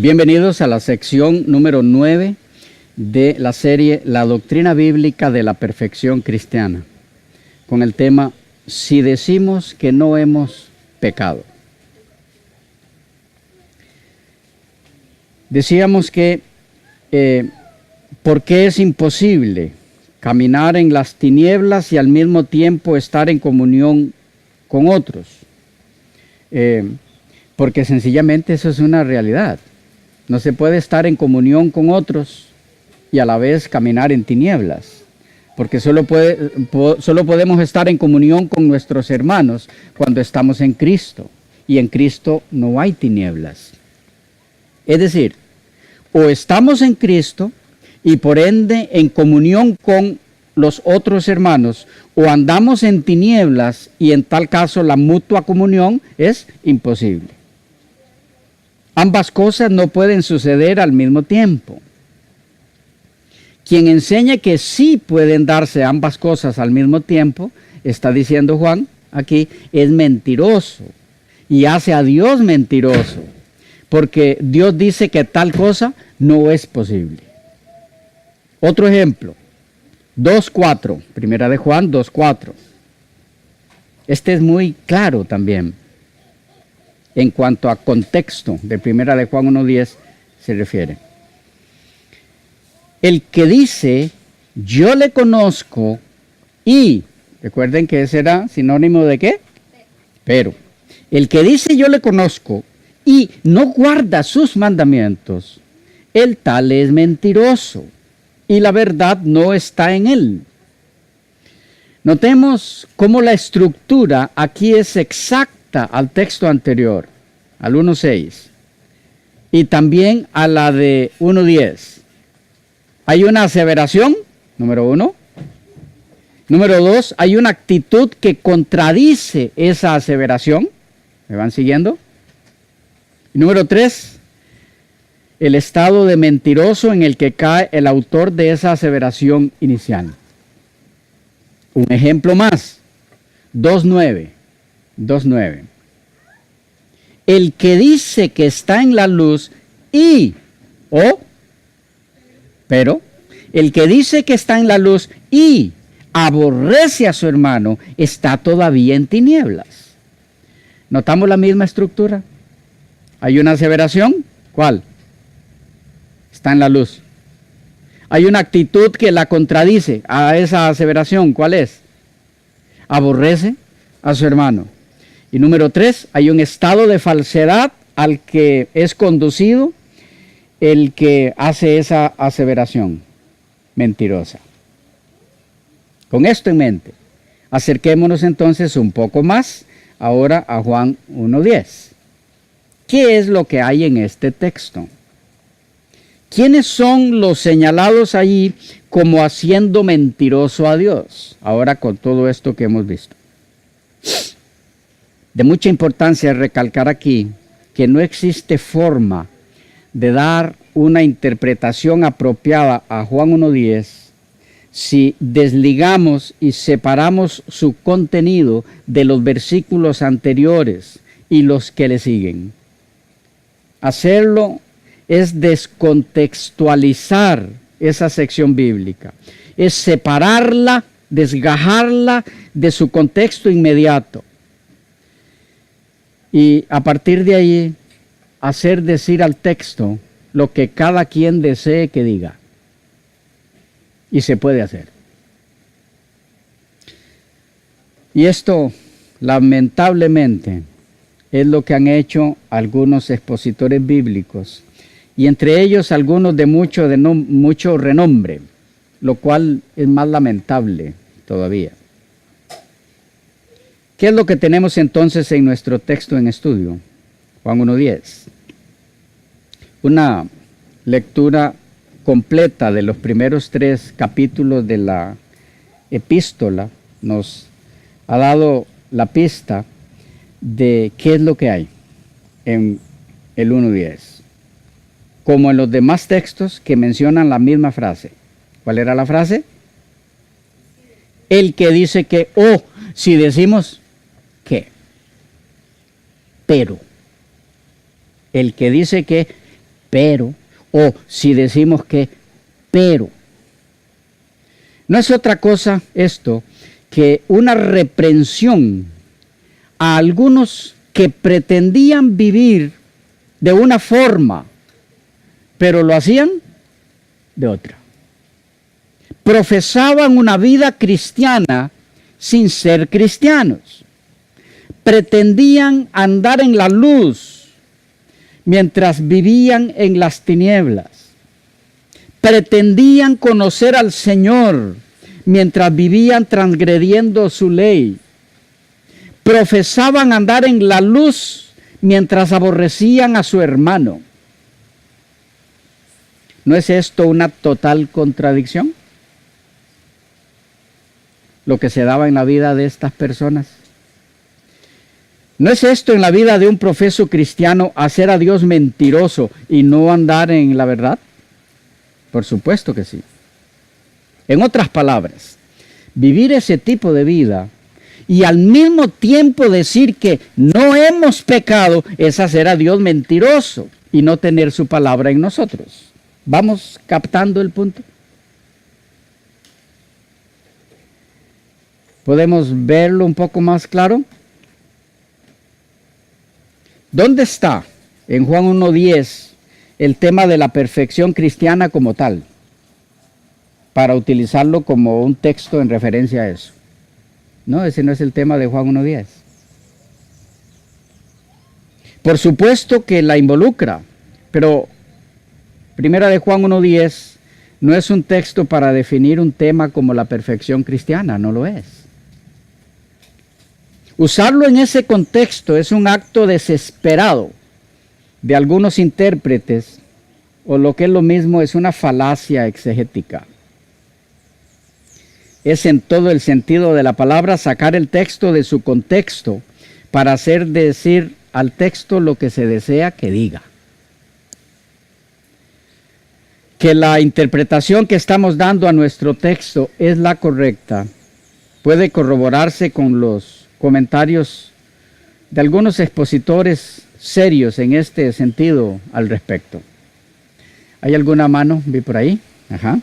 Bienvenidos a la sección número 9 de la serie La Doctrina Bíblica de la Perfección Cristiana, con el tema Si decimos que no hemos pecado. Decíamos que ¿por qué es imposible caminar en las tinieblas y al mismo tiempo estar en comunión con otros? Porque sencillamente eso es una realidad. No se puede estar en comunión con otros y a la vez caminar en tinieblas, porque solo podemos estar en comunión con nuestros hermanos cuando estamos en Cristo, y en Cristo no hay tinieblas. Es decir, o estamos en Cristo y por ende en comunión con los otros hermanos, o andamos en tinieblas y en tal caso la mutua comunión es imposible. Ambas cosas no pueden suceder al mismo tiempo. Quien enseña que sí pueden darse ambas cosas al mismo tiempo, está diciendo Juan aquí, es mentiroso y hace a Dios mentiroso, porque Dios dice que tal cosa no es posible. Otro ejemplo, 2:4, primera de Juan 2:4. Este es muy claro también. En cuanto a contexto de primera de Juan 1:10 se refiere. El que dice, yo le conozco y, recuerden que ese era sinónimo de ¿qué? Pero, el que dice yo le conozco y no guarda sus mandamientos, el tal es mentiroso y la verdad no está en él. Notemos cómo la estructura aquí es exacta al texto anterior, al 1:6, y también a la de 1:10. Hay una aseveración, número 1. Número 2, hay una actitud que contradice esa aseveración. ¿Me van siguiendo? Y número 3, el estado de mentiroso en el que cae el autor de esa aseveración inicial. Un ejemplo más, 2:9. El que dice que está en la luz pero el que dice que está en la luz y aborrece a su hermano está todavía en tinieblas. ¿Notamos la misma estructura? Hay una aseveración, ¿cuál? Está en la luz. Hay una actitud que la contradice a esa aseveración, ¿cuál es? Aborrece a su hermano. Y número 3, hay un estado de falsedad al que es conducido el que hace esa aseveración mentirosa. Con esto en mente, acerquémonos entonces un poco más ahora a Juan 1:10. ¿Qué es lo que hay en este texto? ¿Quiénes son los señalados allí como haciendo mentiroso a Dios? Ahora con todo esto que hemos visto. De mucha importancia es recalcar aquí que no existe forma de dar una interpretación apropiada a Juan 1:10 si desligamos y separamos su contenido de los versículos anteriores y los que le siguen. Hacerlo es descontextualizar esa sección bíblica, es separarla, desgajarla de su contexto inmediato. Y a partir de ahí, hacer decir al texto lo que cada quien desee que diga. Y se puede hacer. Y esto, lamentablemente, es lo que han hecho algunos expositores bíblicos, y entre ellos algunos de mucho renombre, lo cual es más lamentable todavía. ¿Qué es lo que tenemos entonces en nuestro texto en estudio? Juan 1:10. Una lectura completa de los primeros 3 capítulos de la epístola nos ha dado la pista de qué es lo que hay en el 1:10. Como en los demás textos que mencionan la misma frase. ¿Cuál era la frase? El que dice que, si decimos ¿qué? Pero. El que dice que, pero, o si decimos que pero. No es otra cosa esto que una reprensión a algunos que pretendían vivir de una forma, pero lo hacían de otra. Profesaban una vida cristiana sin ser cristianos. Pretendían andar en la luz mientras vivían en las tinieblas. Pretendían conocer al Señor mientras vivían transgrediendo su ley. Profesaban andar en la luz mientras aborrecían a su hermano. ¿No es esto una total contradicción? Lo que se daba en la vida de estas personas. ¿No es esto en la vida de un profeso cristiano hacer a Dios mentiroso y no andar en la verdad? Por supuesto que sí. En otras palabras, vivir ese tipo de vida y al mismo tiempo decir que no hemos pecado es hacer a Dios mentiroso y no tener su palabra en nosotros. ¿Vamos captando el punto? ¿Podemos verlo un poco más claro? ¿Dónde está en Juan 1:10 el tema de la perfección cristiana como tal? Para utilizarlo como un texto en referencia a eso. No, ese no es el tema de Juan 1:10. Por supuesto que la involucra, pero Primera de Juan 1:10 no es un texto para definir un tema como la perfección cristiana, no lo es. Usarlo en ese contexto es un acto desesperado de algunos intérpretes, o lo que es lo mismo, es una falacia exegética. Es en todo el sentido de la palabra sacar el texto de su contexto para hacer decir al texto lo que se desea que diga. Que la interpretación que estamos dando a nuestro texto es la correcta puede corroborarse con los comentarios de algunos expositores serios en este sentido al respecto. ¿Hay alguna mano? Vi por ahí. Ajá.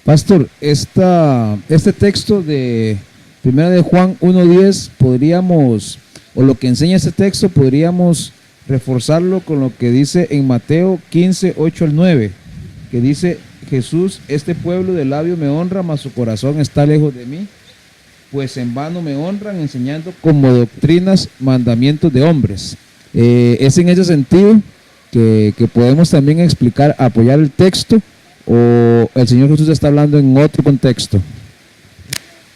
Pastor, este texto de 1 de Juan 1:10 podríamos, o lo que enseña este texto, podríamos reforzarlo con lo que dice en Mateo 15:8-9, que dice: Jesús, este pueblo de labio me honra, mas su corazón está lejos de mí, pues en vano me honran, enseñando como doctrinas mandamientos de hombres. Es en ese sentido que podemos también explicar, apoyar el texto, o el Señor Jesús está hablando en otro contexto.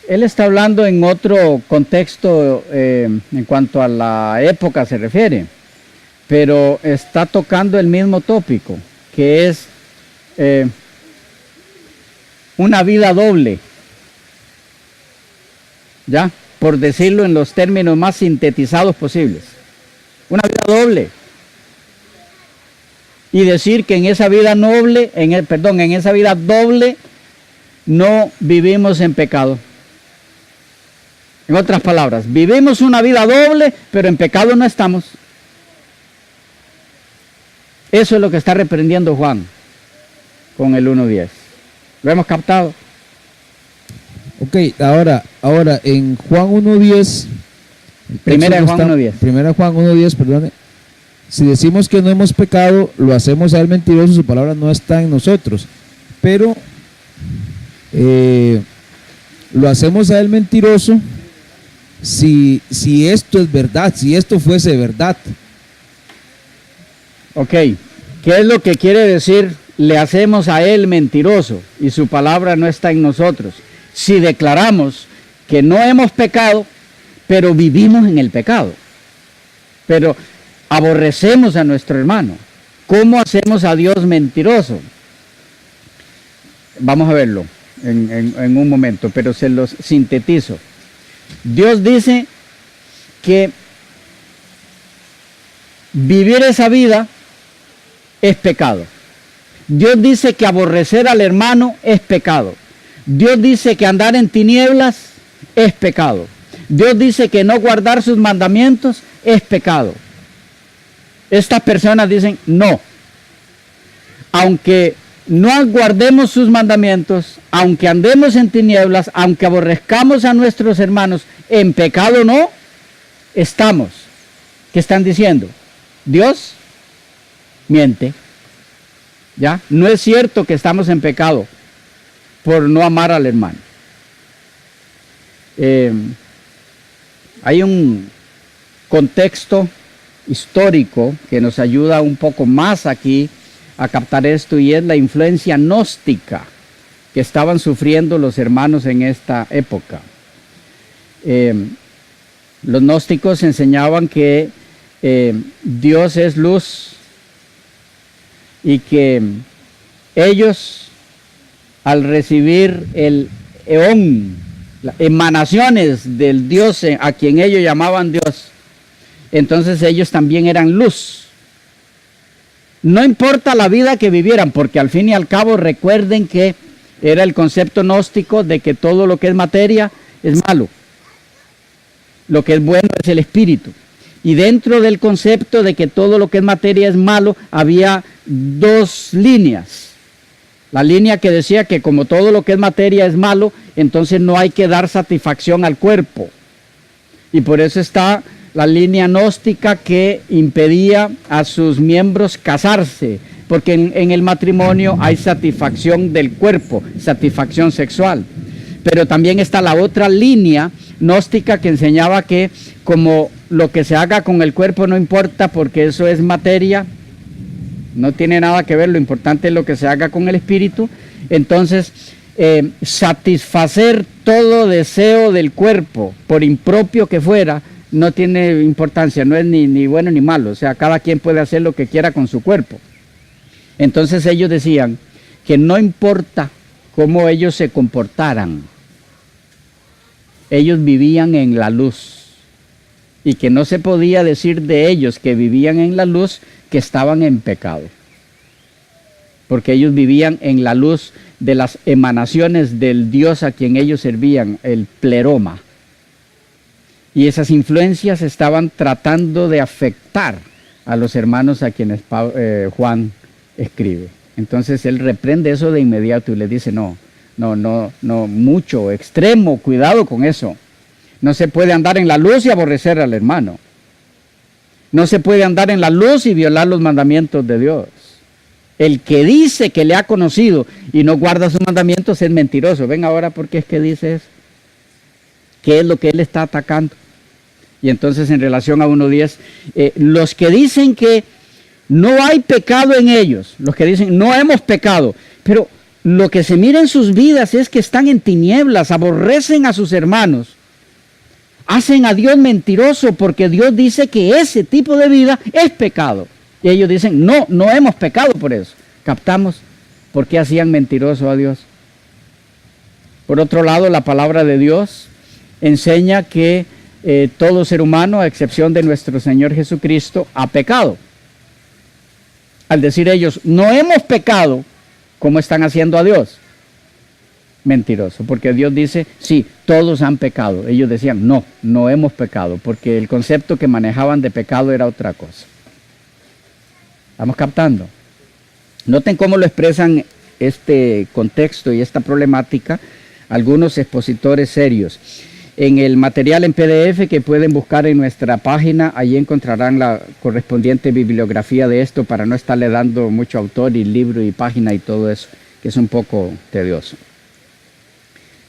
Él está hablando en otro contexto en cuanto a la época se refiere, pero está tocando el mismo tópico, que es una vida doble, ya, por decirlo en los términos más sintetizados posibles. Una vida doble. Y decir que en esa vida noble, en esa vida doble, no vivimos en pecado. En otras palabras, vivimos una vida doble, pero en pecado no estamos. Eso es lo que está reprendiendo Juan con el 1:10. ¿Lo hemos captado? Ok, ahora en Juan 1:10, Primera de Juan 1:10. Primera de Juan 1:10, perdone. Si decimos que no hemos pecado, lo hacemos a él mentiroso, su palabra no está en nosotros. Pero lo hacemos a él mentiroso si esto es verdad, si esto fuese verdad. Ok, ¿qué es lo que quiere decir? Le hacemos a él mentiroso y su palabra no está en nosotros. Si declaramos que no hemos pecado, pero vivimos en el pecado, pero aborrecemos a nuestro hermano, ¿cómo hacemos a Dios mentiroso? Vamos a verlo en un momento, pero se los sintetizo. Dios dice que vivir esa vida es pecado. Dios dice que aborrecer al hermano es pecado. Dios dice que andar en tinieblas es pecado. Dios dice que no guardar sus mandamientos es pecado. Estas personas dicen, no, aunque no guardemos sus mandamientos, aunque andemos en tinieblas, aunque aborrezcamos a nuestros hermanos, en pecado no estamos. ¿Qué están diciendo? Dios miente. ¿Ya? No es cierto que estamos en pecado por no amar al hermano. Hay un contexto histórico que nos ayuda un poco más aquí a captar esto, y es la influencia gnóstica que estaban sufriendo los hermanos en esta época. Los gnósticos enseñaban que Dios es luz y que ellos, al recibir el eón, las emanaciones del Dios a quien ellos llamaban Dios, entonces ellos también eran luz. No importa la vida que vivieran, porque al fin y al cabo recuerden que era el concepto gnóstico de que todo lo que es materia es malo. Lo que es bueno es el espíritu. Y dentro del concepto de que todo lo que es materia es malo, había dos líneas. La línea que decía que como todo lo que es materia es malo, entonces no hay que dar satisfacción al cuerpo. Y por eso está la línea gnóstica que impedía a sus miembros casarse, porque en el matrimonio hay satisfacción del cuerpo, satisfacción sexual. Pero también está la otra línea gnóstica que enseñaba que como lo que se haga con el cuerpo no importa porque eso es materia, no tiene nada que ver, lo importante es lo que se haga con el espíritu. Entonces, satisfacer todo deseo del cuerpo, por impropio que fuera, no tiene importancia, no es ni bueno ni malo, o sea, cada quien puede hacer lo que quiera con su cuerpo. Entonces ellos decían que no importa cómo ellos se comportaran, ellos vivían en la luz, y que no se podía decir de ellos que vivían en la luz que estaban en pecado, porque ellos vivían en la luz de las emanaciones del Dios a quien ellos servían, el pleroma. Y esas influencias estaban tratando de afectar a los hermanos a quienes Juan escribe. Entonces él reprende eso de inmediato y les dice, no, mucho, extremo, cuidado con eso. No se puede andar en la luz y aborrecer al hermano. No se puede andar en la luz y violar los mandamientos de Dios. El que dice que le ha conocido y no guarda sus mandamientos es mentiroso. Ven ahora por qué es que dice eso. ¿Qué es lo que él está atacando? Y entonces en relación a 1:10, los que dicen que no hay pecado en ellos, los que dicen no hemos pecado, pero lo que se mira en sus vidas es que están en tinieblas, aborrecen a sus hermanos, hacen a Dios mentiroso porque Dios dice que ese tipo de vida es pecado. Y ellos dicen, no hemos pecado por eso. ¿Captamos por qué hacían mentiroso a Dios? Por otro lado, la palabra de Dios enseña que todo ser humano, a excepción de nuestro Señor Jesucristo, ha pecado. Al decir ellos, no hemos pecado, ¿cómo están haciendo a Dios? Mentiroso, porque Dios dice, sí, todos han pecado. Ellos decían, no hemos pecado, porque el concepto que manejaban de pecado era otra cosa. ¿Estamos captando? Noten cómo lo expresan este contexto y esta problemática algunos expositores serios. En el material en PDF que pueden buscar en nuestra página, allí encontrarán la correspondiente bibliografía de esto para no estarle dando mucho autor y libro y página y todo eso, que es un poco tedioso.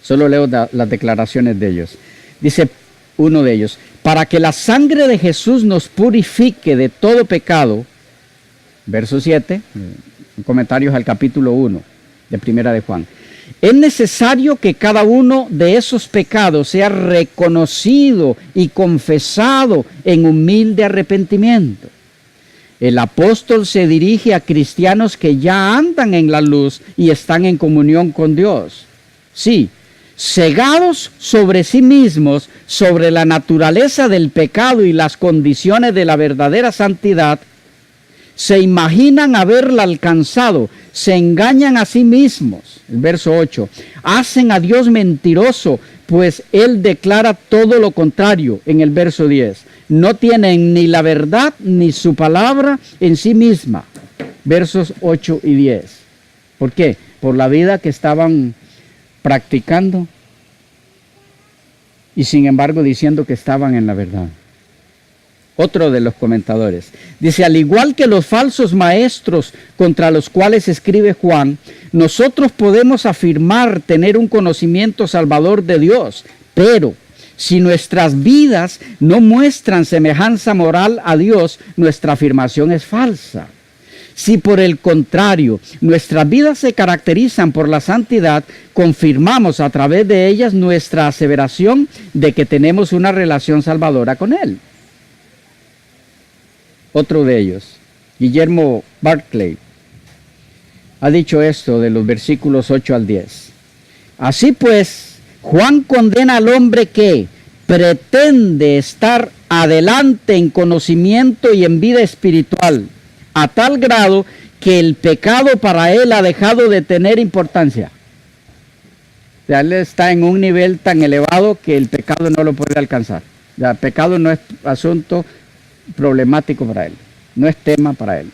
Solo leo las declaraciones de ellos. Dice uno de ellos, para que la sangre de Jesús nos purifique de todo pecado, verso 7, comentarios al capítulo 1 de Primera de Juan. Es necesario que cada uno de esos pecados sea reconocido y confesado en humilde arrepentimiento. El apóstol se dirige a cristianos que ya andan en la luz y están en comunión con Dios. Sí, cegados sobre sí mismos, sobre la naturaleza del pecado y las condiciones de la verdadera santidad, se imaginan haberla alcanzado, se engañan a sí mismos. El verso 8, hacen a Dios mentiroso pues él declara todo lo contrario en el verso 10. No tienen ni la verdad ni su palabra en sí misma. Versos 8 y 10. ¿Por qué? Por la vida que estaban practicando y sin embargo diciendo que estaban en la verdad. Otro de los comentadores dice: al igual que los falsos maestros contra los cuales escribe Juan, nosotros podemos afirmar tener un conocimiento salvador de Dios, pero si nuestras vidas no muestran semejanza moral a Dios, nuestra afirmación es falsa. Si por el contrario nuestras vidas se caracterizan por la santidad, confirmamos a través de ellas nuestra aseveración de que tenemos una relación salvadora con Él. Otro de ellos, Guillermo Barclay, ha dicho esto de los versículos 8 al 10. Así pues, Juan condena al hombre que pretende estar adelante en conocimiento y en vida espiritual, a tal grado que el pecado para él ha dejado de tener importancia. O sea, él está en un nivel tan elevado que el pecado no lo puede alcanzar. Ya, el pecado no es asunto problemático para él, no es tema para él.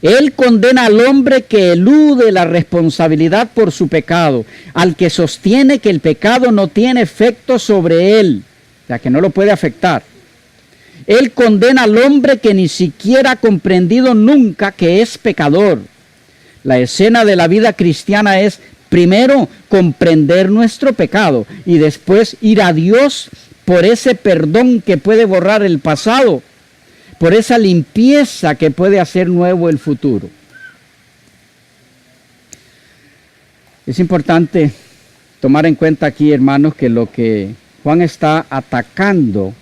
Él condena al hombre que elude la responsabilidad por su pecado, al que sostiene que el pecado no tiene efecto sobre él, o sea, que no lo puede afectar. Él condena al hombre que ni siquiera ha comprendido nunca que es pecador. La escena de la vida cristiana es, primero, comprender nuestro pecado y después ir a Dios por ese perdón que puede borrar el pasado, por esa limpieza que puede hacer nuevo el futuro. Es importante tomar en cuenta aquí, hermanos, que lo que Juan está atacando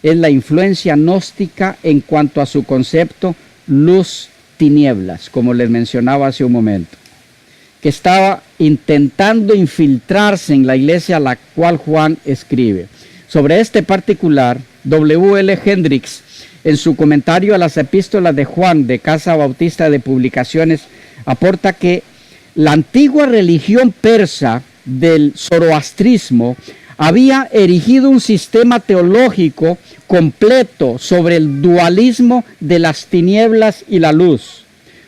es la influencia gnóstica en cuanto a su concepto luz-tinieblas, como les mencionaba hace un momento, que estaba intentando infiltrarse en la iglesia a la cual Juan escribe. Sobre este particular, W.L. Hendricks, en su comentario a las epístolas de Juan de Casa Bautista de Publicaciones, aporta que la antigua religión persa del zoroastrismo había erigido un sistema teológico completo sobre el dualismo de las tinieblas y la luz.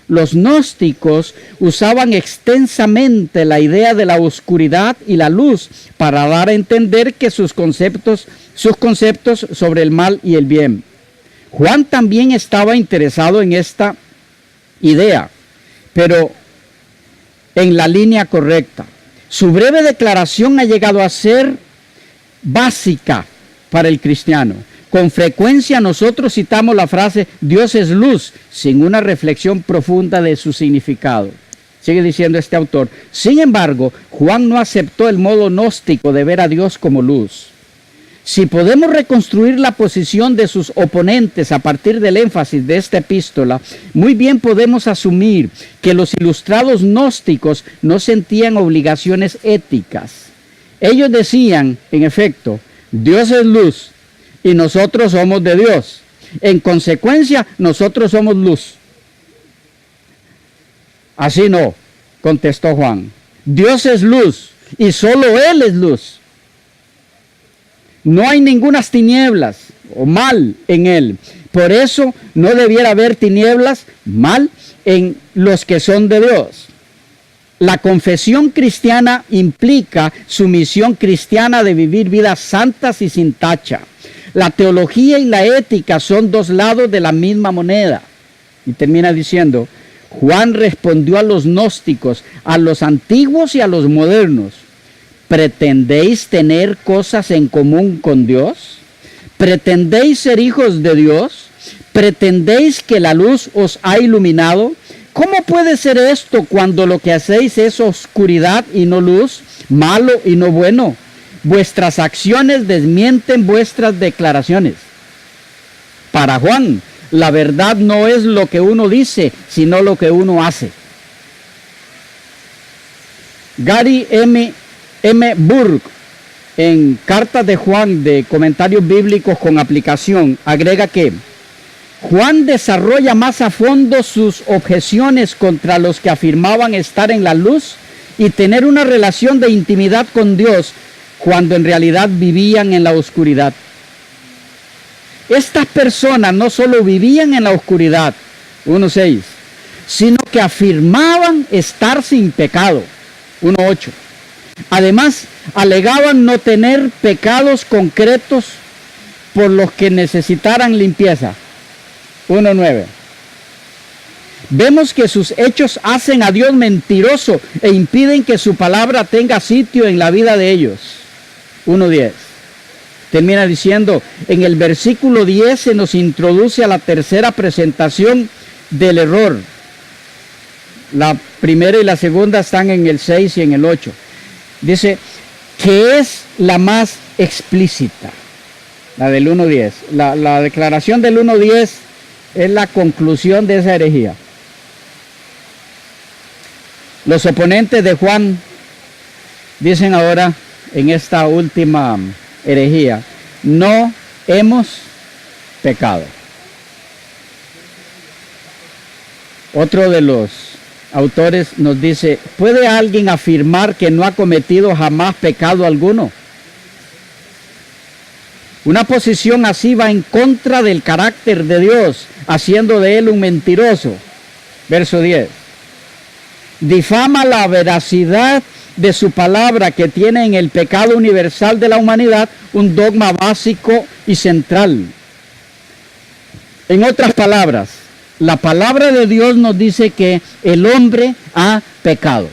Los gnósticos usaban extensamente la idea de la oscuridad y la luz para dar a entender que sus conceptos sobre el mal y el bien. Juan también estaba interesado en esta idea, pero en la línea correcta. Su breve declaración ha llegado a ser básica para el cristiano. Con frecuencia nosotros citamos la frase Dios es luz, sin una reflexión profunda de su significado. Sigue diciendo este autor: sin embargo, Juan no aceptó el modo gnóstico de ver a Dios como luz. Si podemos reconstruir la posición de sus oponentes a partir del énfasis de esta epístola, muy bien podemos asumir que los ilustrados gnósticos no sentían obligaciones éticas. Ellos decían, en efecto, Dios es luz y nosotros somos de Dios. En consecuencia, nosotros somos luz. Así no, contestó Juan. Dios es luz y solo Él es luz. No hay ninguna tinieblas o mal en Él. Por eso no debiera haber tinieblas, mal, en los que son de Dios. La confesión cristiana implica su misión cristiana de vivir vidas santas y sin tacha. La teología y la ética son dos lados de la misma moneda. Y termina diciendo, Juan respondió a los gnósticos, a los antiguos y a los modernos. ¿Pretendéis tener cosas en común con Dios? ¿Pretendéis ser hijos de Dios? ¿Pretendéis que la luz os ha iluminado? ¿Cómo puede ser esto cuando lo que hacéis es oscuridad y no luz, malo y no bueno? Vuestras acciones desmienten vuestras declaraciones. Para Juan, la verdad no es lo que uno dice, sino lo que uno hace. Gary M. Burke, en Cartas de Juan de Comentarios Bíblicos con Aplicación, agrega que Juan desarrolla más a fondo sus objeciones contra los que afirmaban estar en la luz y tener una relación de intimidad con Dios cuando en realidad vivían en la oscuridad. Estas personas no solo vivían en la oscuridad, 1:6, sino que afirmaban estar sin pecado, 1:8. Además, alegaban no tener pecados concretos por los que necesitaran limpieza, 1:9. Vemos que sus hechos hacen a Dios mentiroso e impiden que su palabra tenga sitio en la vida de ellos, 1:10. Termina diciendo, en el versículo 10 se nos introduce a la tercera presentación del error. La primera y la segunda están en el 6 y en el 8. Dice que es la más explícita, la del 1:10. La declaración del 1:10 es la conclusión de esa herejía. Los oponentes de Juan dicen ahora en esta última herejía, no hemos pecado. Otro de los autores nos dice, ¿puede alguien afirmar que no ha cometido jamás pecado alguno? Una posición así va en contra del carácter de Dios, haciendo de él un mentiroso. Verso 10. Difama la veracidad de su palabra que tiene en el pecado universal de la humanidad un dogma básico y central. En otras palabras, la palabra de Dios nos dice que el hombre ha pecado.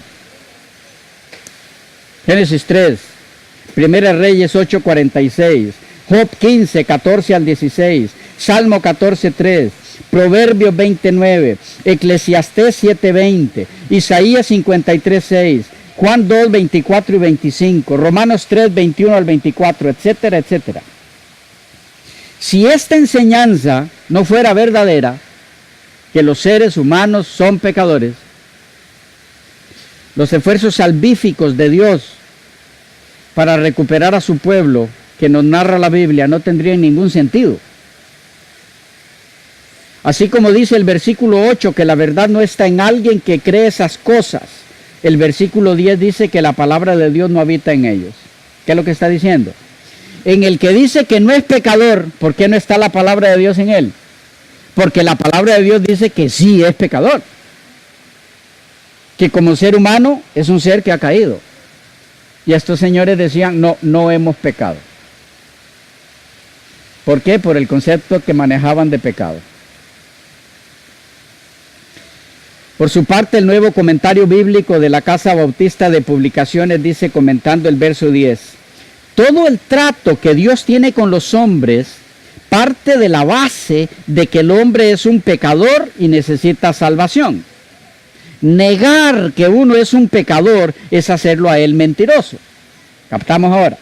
Génesis 3, Primera Reyes 8:46, Job 15, 14 al 16, Salmo 14:3, Proverbios 29, Eclesiastés 7:20, Isaías 53:6, Juan 2, 24 y 25, Romanos 3, 21 al 24, etcétera, etcétera. Si esta enseñanza no fuera verdadera, que los seres humanos son pecadores, los esfuerzos salvíficos de Dios para recuperar a su pueblo que nos narra la Biblia no tendrían ningún sentido. Así como dice el versículo 8 que la verdad no está en alguien que cree esas cosas, el versículo 10 dice que la palabra de Dios no habita en ellos. ¿Qué es lo que está diciendo? En el que dice que no es pecador, ¿por qué no está la palabra de Dios en él? Porque la palabra de Dios dice que sí es pecador. Que como ser humano es un ser que ha caído. Y estos señores decían, no hemos pecado. ¿Por qué? Por el concepto que manejaban de pecado. Por su parte, el nuevo comentario bíblico de la Casa Bautista de Publicaciones dice, comentando el verso 10, todo el trato que Dios tiene con los hombres parte de la base de que el hombre es un pecador y necesita salvación. Negar que uno es un pecador es hacerlo a él mentiroso. ¿Captamos ahora?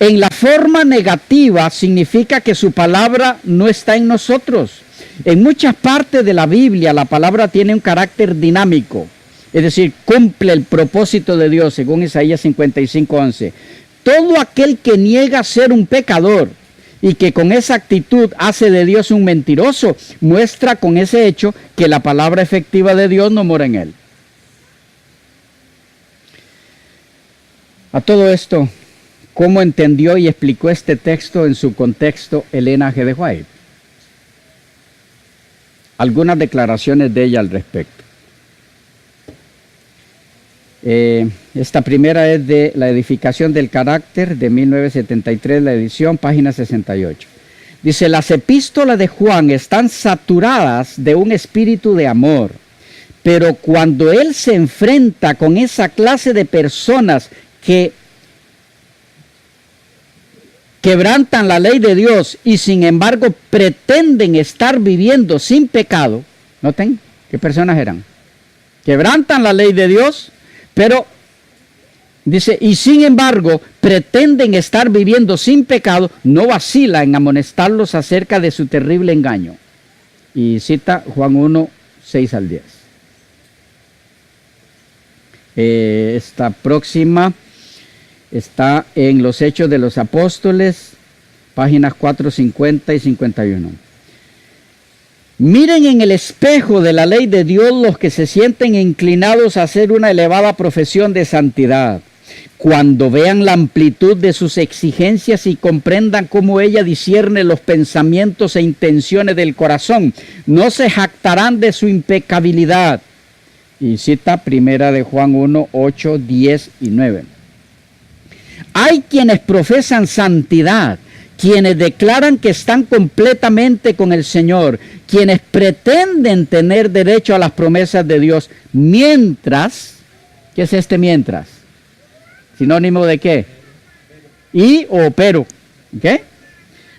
En la forma negativa significa que su palabra no está en nosotros. En muchas partes de la Biblia la palabra tiene un carácter dinámico, es decir, cumple el propósito de Dios, según Isaías 55:11. Todo aquel que niega ser un pecador y que con esa actitud hace de Dios un mentiroso, muestra con ese hecho que la palabra efectiva de Dios no mora en él. A todo esto, ¿cómo entendió y explicó este texto en su contexto Elena G. de White? Algunas declaraciones de ella al respecto. Esta primera es de La edificación del carácter, de 1973, la edición, página 68. Dice, las epístolas de Juan están saturadas de un espíritu de amor, pero cuando él se enfrenta con esa clase de personas que quebrantan la ley de Dios y sin embargo pretenden estar viviendo sin pecado, noten qué personas eran, quebrantan la ley de Dios, pero dice, y sin embargo pretenden estar viviendo sin pecado, no vacila en amonestarlos acerca de su terrible engaño. Y cita Juan 1, 6 al 10. Esta próxima está en los Hechos de los Apóstoles, páginas 450 y 51. Miren en el espejo de la ley de Dios los que se sienten inclinados a hacer una elevada profesión de santidad. Cuando vean la amplitud de sus exigencias y comprendan cómo ella discierne los pensamientos e intenciones del corazón, no se jactarán de su impecabilidad. Y cita 1 de Juan 1, 8, 10 y 9. Hay quienes profesan santidad, quienes declaran que están completamente con el Señor, quienes pretenden tener derecho a las promesas de Dios, mientras, ¿qué es este mientras? ¿Sinónimo de qué? Y o pero, ¿ok?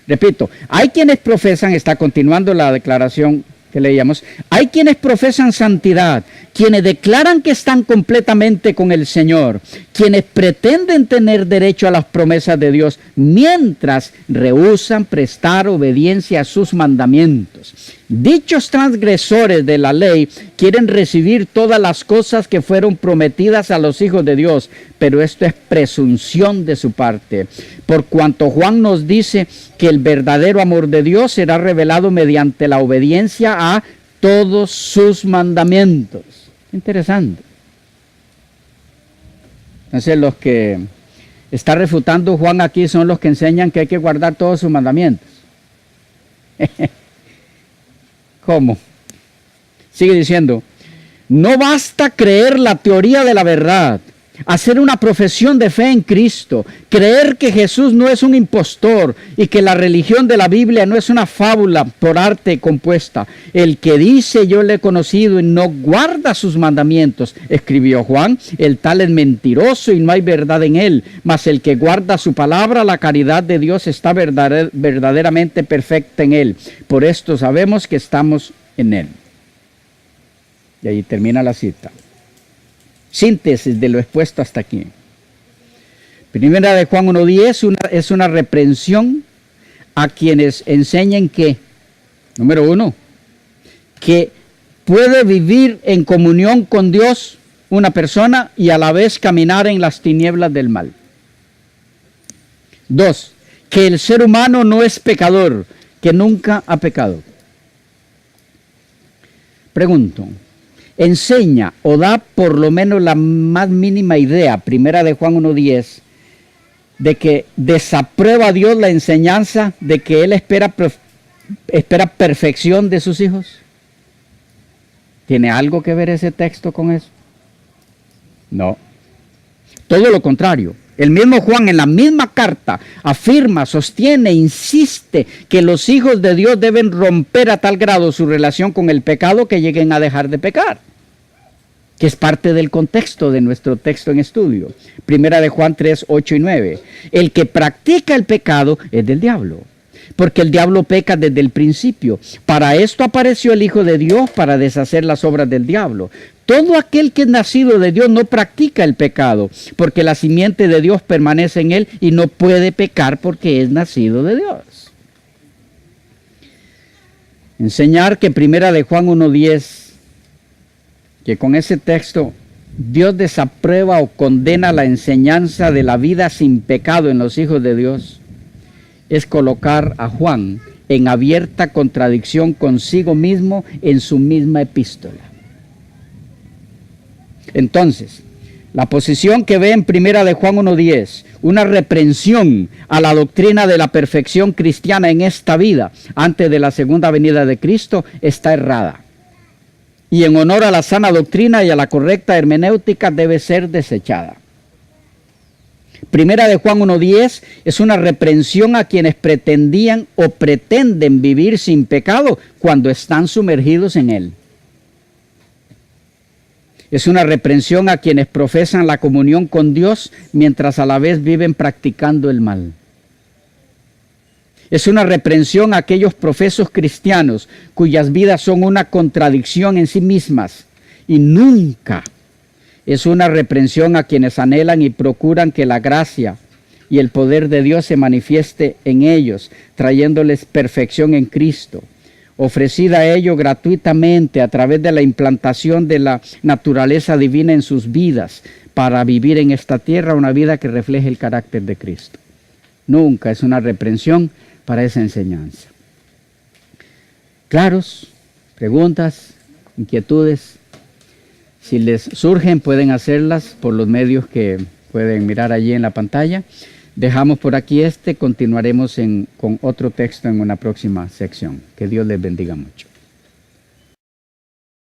Repito, hay quienes profesan, está continuando la declaración que leíamos, hay quienes profesan santidad, quienes declaran que están completamente con el Señor, quienes pretenden tener derecho a las promesas de Dios, mientras rehúsan prestar obediencia a sus mandamientos. Dichos transgresores de la ley quieren recibir todas las cosas que fueron prometidas a los hijos de Dios, pero esto es presunción de su parte, por cuanto Juan nos dice que el verdadero amor de Dios será revelado mediante la obediencia a todos sus mandamientos. Interesante. Entonces los que está refutando Juan aquí son los que enseñan que hay que guardar todos sus mandamientos. ¿Cómo? Sigue diciendo, no basta creer la teoría de la verdad, hacer una profesión de fe en Cristo, creer que Jesús no es un impostor y que la religión de la Biblia no es una fábula por arte compuesta. El que dice yo le he conocido y no guarda sus mandamientos, escribió Juan, el tal es mentiroso y no hay verdad en él, mas el que guarda su palabra, la caridad de Dios está verdaderamente perfecta en él. Por esto sabemos que estamos en él. Y ahí termina la cita. Síntesis de lo expuesto hasta aquí. Primera de Juan 1:10 es una reprensión a quienes enseñan que, número uno, que puede vivir en comunión con Dios una persona y a la vez caminar en las tinieblas del mal. Dos, que el ser humano no es pecador, que nunca ha pecado. Pregunto, enseña o da por lo menos la más mínima idea, primera de Juan 1:10, de que desaprueba Dios la enseñanza de que Él espera perfección de sus hijos. ¿Tiene algo que ver ese texto con eso? No. Todo lo contrario. El mismo Juan en la misma carta afirma, sostiene, insiste que los hijos de Dios deben romper a tal grado su relación con el pecado que lleguen a dejar de pecar, que es parte del contexto de nuestro texto en estudio. Primera de Juan 3, 8 y 9. El que practica el pecado es del diablo, porque el diablo peca desde el principio. Para esto apareció el Hijo de Dios, para deshacer las obras del diablo. Todo aquel que es nacido de Dios no practica el pecado, porque la simiente de Dios permanece en él y no puede pecar porque es nacido de Dios. Enseñar que primera de Juan 1:10, que con ese texto Dios desaprueba o condena la enseñanza de la vida sin pecado en los hijos de Dios, es colocar a Juan en abierta contradicción consigo mismo en su misma epístola. Entonces, la posición que ve en primera de Juan 1:10, una reprensión a la doctrina de la perfección cristiana en esta vida antes de la segunda venida de Cristo, está errada. Y en honor a la sana doctrina y a la correcta hermenéutica debe ser desechada. Primera de Juan 1:10 es una reprensión a quienes pretendían o pretenden vivir sin pecado cuando están sumergidos en él. Es una reprensión a quienes profesan la comunión con Dios mientras a la vez viven practicando el mal. Es una reprensión a aquellos profesos cristianos cuyas vidas son una contradicción en sí mismas, y nunca es una reprensión a quienes anhelan y procuran que la gracia y el poder de Dios se manifieste en ellos, trayéndoles perfección en Cristo, ofrecida a ellos gratuitamente a través de la implantación de la naturaleza divina en sus vidas, para vivir en esta tierra una vida que refleje el carácter de Cristo. Nunca es una reprensión para esa enseñanza. ¿Claros? preguntas, inquietudes. Si les surgen, pueden hacerlas por los medios que pueden mirar allí en la pantalla. Dejamos por aquí continuaremos con otro texto en una próxima sección. Que Dios les bendiga mucho.